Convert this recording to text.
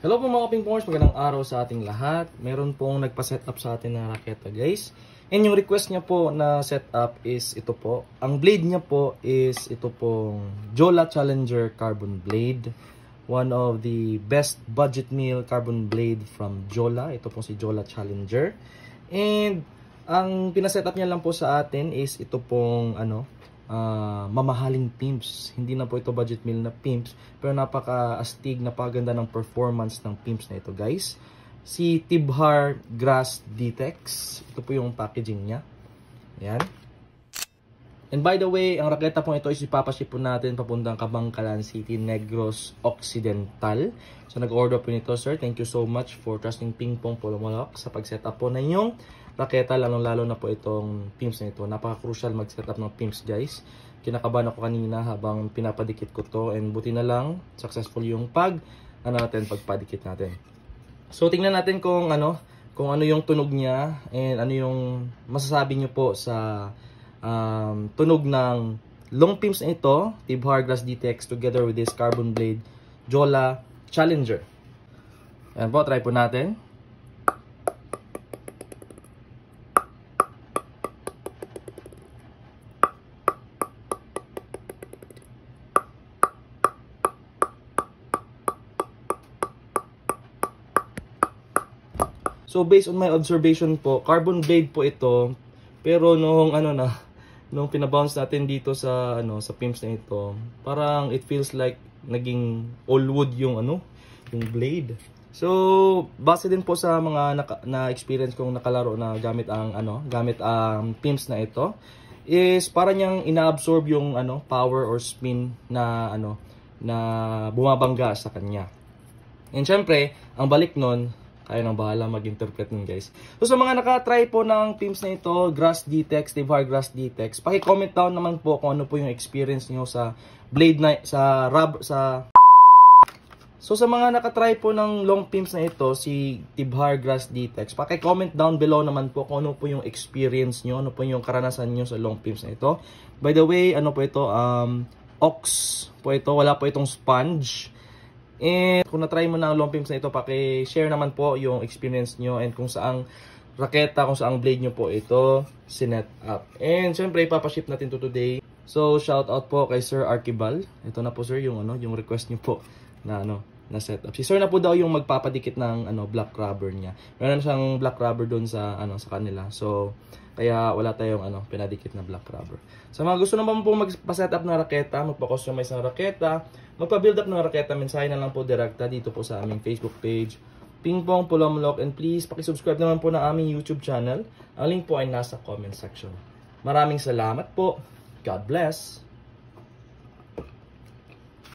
Hello po mga pingpongers, magandang araw sa ating lahat. Meron pong nagpa-setup sa atin na raketa guys. And yung request niya po na setup is ito po. Ang blade niya po is ito pong Jola Challenger carbon blade. One of the best budget meal carbon blade from Jola. Ito po si Jola Challenger. And ang pinasetup niya lang po sa atin is ito pong mamahaling pimps. Hindi na po ito budget meal na pimps, pero napaka-astig, napaganda ng performance ng pimps na ito guys. Si Tibhar Grass Dtex. Ito po yung packaging niya. Yan. And by the way, ang raketa po ito is ipapaship po natin papuntang Cabangcalan City, Negros Occidental. So nag-order po nito sir. Thank you so much for trusting Pingpong Pulumulok sa pag-setup po na inyong raketa, lalong-lalo na po itong pimps na ito. Napaka-crucial mag-setup ng pimps guys. Kinakabahan ako kanina habang pinapadikit ko to, and buti na lang successful yung pagpadikit natin. So tingnan natin kung ano yung tunog niya and ano yung masasabi niyo po sa tunog ng long pimps na ito, Tibhar Grass Dtex together with this carbon blade Jola Challenger. Ayan po, try po natin. So based on my observation po, carbon blade po ito, pero nung pinabounce natin dito sa sa pimps na ito, parang it feels like naging all wood yung blade. So base din po sa mga na experience kong nakalaro na gamit ang pimps na ito, is parang niyang inaabsorb yung power or spin na na bumabangga sa kanya. And syempre, ang balik nun, kayo nang bahala mag-interpret nun guys. So sa mga nakatry po ng pimps na ito, Grass Dtex, Tibhar Grass Dtex, paki-comment down naman po kung ano po yung experience niyo sa blade na So sa mga nakatry po ng long pimps na ito, si Tibhar Grass Dtex, paki-comment down below naman po kung ano po yung experience niyo, ano po yung karanasan niyo sa long pimps na ito. By the way, ano po ito, ox po ito, wala po itong sponge. And kung na-try mo na ang long pimps na ito, paki-share naman po yung experience nyo and kung saang raketa, kung saang blade nyo po ito sinet up. And syempre, ipapaship natin to today. So, shout out po kay Sir Archibald. Ito na po sir, yung request nyo po na na setup. Si sir na po daw yung magpapadikit ng black rubber niya. Meron siyang black rubber doon sa sa kanila. So, kaya wala tayong pinadikit na black rubber. Sa mga gusto naman po magpa-setup ng raketa, magpa-customize ng raketa, magpa-build up ng raketa, mensahe na lang po direkta dito po sa aming Facebook page, Pingpong Pulumulok, and please paki-subscribe naman po ng aming YouTube channel. Ang link po ay nasa comment section. Maraming salamat po. God bless.